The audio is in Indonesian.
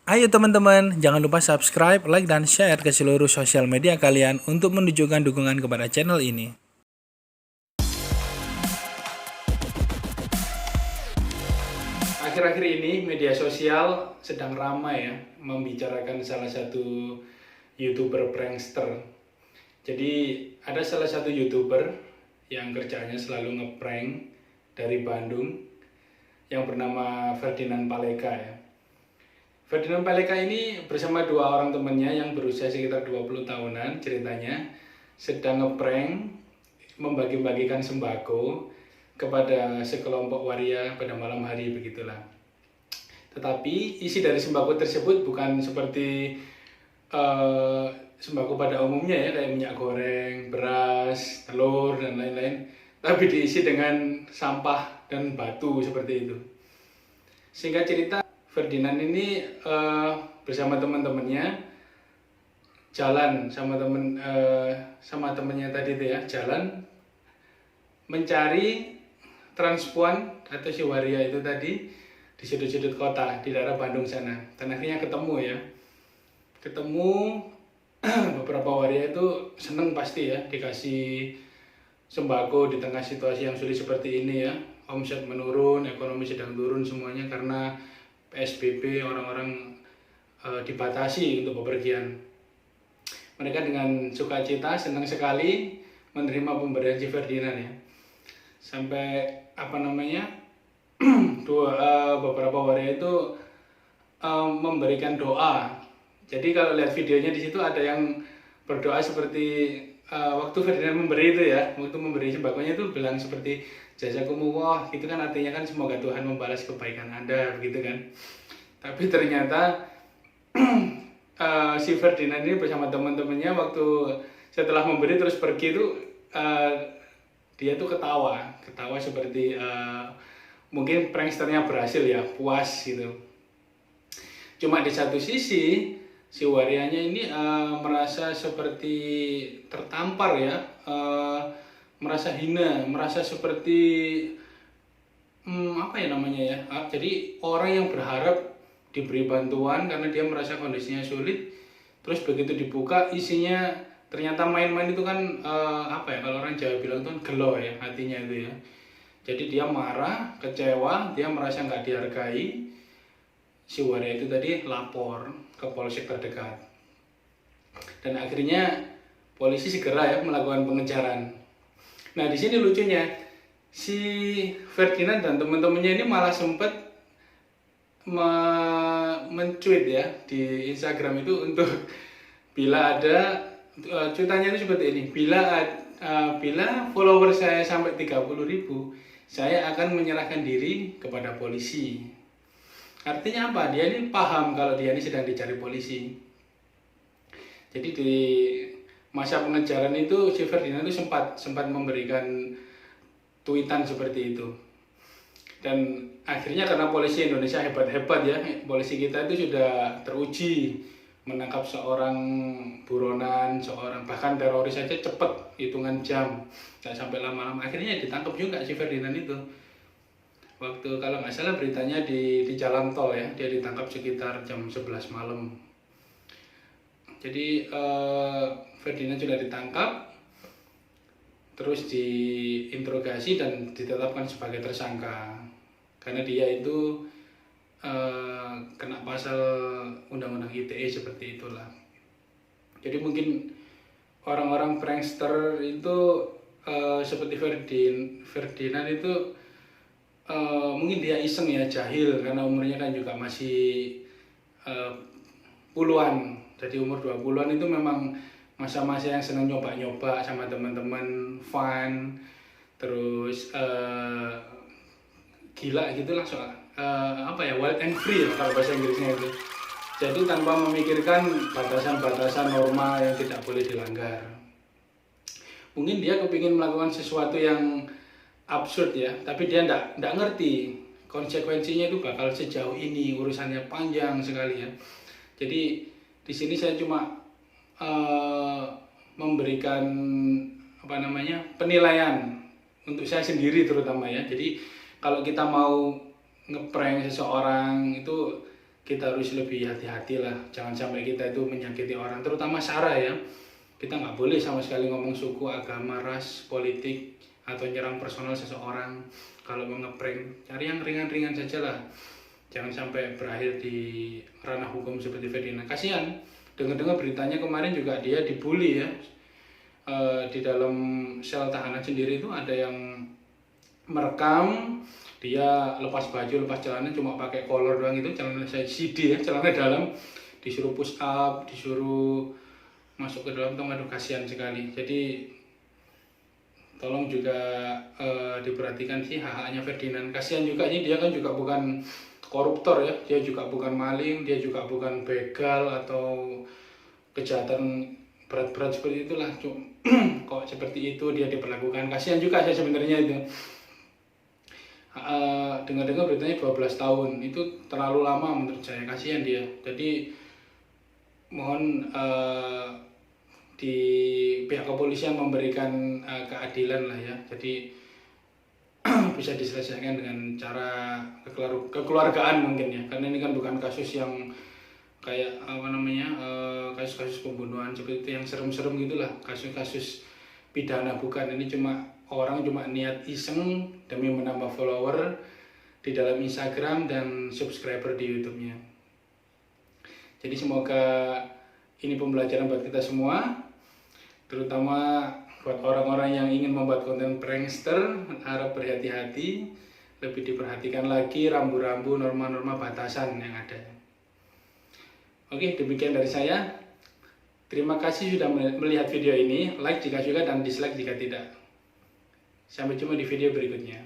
Ayo teman-teman, jangan lupa subscribe, like, dan share ke seluruh sosial media kalian untuk menunjukkan dukungan kepada channel ini. Akhir-akhir ini media sosial sedang ramai ya membicarakan salah satu YouTuber prankster. Jadi ada salah satu YouTuber yang kerjanya selalu ngeprank dari Bandung yang bernama Ferdinand Paleka ya. Ferdinand Paleka ini bersama dua orang temannya yang berusia sekitar 20 tahunan ceritanya sedang ngeprank membagi-bagikan sembako kepada sekelompok waria pada malam hari begitulah. Tetapi isi dari sembako tersebut bukan seperti uh, sembako pada umumnya ya, kayak minyak goreng, beras, telur, dan lain-lain. Tapi diisi dengan sampah dan batu seperti itu. Singkat cerita, Ferdinand ini bersama teman-temannya jalan sama temennya tadi itu ya, jalan mencari transpuan atau si waria itu tadi di sudut-sudut kota di daerah Bandung sana. Dan akhirnya ketemu ya. Ketemu beberapa waria itu seneng pasti ya dikasih sembako di tengah situasi yang sulit seperti ini ya. Omset menurun, ekonomi sedang turun semuanya karena PSBB, orang-orang dibatasi untuk bepergian. Mereka dengan sukacita senang sekali menerima pemberian si Ferdinand ya. Sampai beberapa waria itu memberikan doa. Jadi kalau lihat videonya di situ ada yang berdoa seperti waktu Ferdinand memberi itu ya, waktu memberi sembakonya itu bilang seperti jazakumullah, itu kan artinya kan semoga Tuhan membalas kebaikan Anda begitu kan. Tapi ternyata si Ferdinand ini bersama teman-temannya waktu setelah memberi terus pergi itu dia tuh ketawa seperti mungkin pranksternya berhasil ya, puas gitu. Cuma di satu sisi si warianya ini merasa seperti tertampar ya, merasa hina, merasa seperti jadi orang yang berharap diberi bantuan karena dia merasa kondisinya sulit, terus begitu dibuka isinya ternyata main-main itu kan kalau orang Jawa bilang itu kan gelo ya hatinya itu ya. Jadi dia marah, kecewa, dia merasa nggak dihargai. Si waria itu tadi lapor ke polsek terdekat. Dan akhirnya polisi segera ya melakukan pengejaran. Nah di sini lucunya si Ferdinand dan teman-temannya ini malah sempat mencuit ya di Instagram itu untuk bila ada cuitannya itu seperti ini, bila follower saya sampai 30.000 saya akan menyerahkan diri kepada polisi. Artinya apa? Dia ini paham kalau dia ini sedang dicari polisi. Jadi di masa pengejaran itu si Ferdinand itu sempat memberikan tweetan seperti itu. Dan akhirnya karena polisi Indonesia hebat-hebat ya, polisi kita itu sudah teruji menangkap seorang buronan, seorang bahkan teroris saja cepet, hitungan jam, nggak sampai lama-lama. Akhirnya ditangkap juga si Ferdinand itu. Waktu kalau nggak salah beritanya di jalan tol ya, dia ditangkap sekitar jam 11 malam. Jadi Ferdinand sudah ditangkap, terus diinterogasi dan ditetapkan sebagai tersangka karena dia itu kena pasal undang-undang ITE seperti itulah. Jadi mungkin orang-orang prankster itu seperti Ferdinand itu mungkin dia iseng ya, jahil karena umurnya kan juga masih puluhan. Jadi umur 20-an itu memang masa-masa yang senang nyoba-nyoba sama teman-teman, fun, terus gila gitulah soal wild and free kalau bahasa Inggrisnya itu. Jadi tanpa memikirkan batasan-batasan norma yang tidak boleh dilanggar. Mungkin dia kepingin melakukan sesuatu yang absurd ya, tapi dia enggak ngerti konsekuensinya itu bakal sejauh ini, urusannya panjang sekali ya. Jadi di sini saya cuma memberikan penilaian untuk saya sendiri terutama ya. Jadi kalau kita mau ngeprank seseorang itu kita harus lebih hati-hati lah, jangan sampai kita itu menyakiti orang, terutama SARA ya. Kita nggak boleh sama sekali ngomong suku, agama, ras, politik, atau nyerang personal seseorang. Kalau mau ngeprank, cari yang ringan-ringan saja lah, jangan sampai berakhir di ranah hukum seperti Ferdinand. Kasihan, dengar-dengar beritanya kemarin juga dia dibully ya. Di dalam sel tahanan sendiri itu ada yang merekam dia lepas baju, lepas celana, cuma pakai kolor doang, itu celana saya CD ya, celana dalam, disuruh push up, disuruh masuk ke dalam tong. Aduh, kasihan sekali. Jadi tolong juga diperhatikan sih hak-haknya Ferdinand. Kasihan juga sih, dia kan juga bukan koruptor ya, dia juga bukan maling, dia juga bukan begal atau kejahatan berat-berat seperti itulah. Kok seperti itu dia diperlakukan, kasihan juga saya sebenarnya itu. Dengar-dengar beritanya 12 tahun, itu terlalu lama menurut saya, kasihan dia. Jadi mohon di pihak kepolisian memberikan keadilan lah ya, jadi bisa diselesaikan dengan cara kekeluargaan mungkin ya, karena ini kan bukan kasus yang kayak kasus-kasus pembunuhan seperti itu yang serem-serem gitulah, kasus-kasus pidana bukan. Ini orang cuma niat iseng demi menambah follower di dalam Instagram dan subscriber di YouTube-nya. Jadi semoga ini pembelajaran buat kita semua, terutama buat orang-orang yang ingin membuat konten prankster. Harap berhati-hati, lebih diperhatikan lagi rambu-rambu, norma-norma batasan yang ada. Oke, demikian dari saya. Terima kasih sudah melihat video ini. Like jika suka dan dislike jika tidak. Sampai jumpa di video berikutnya.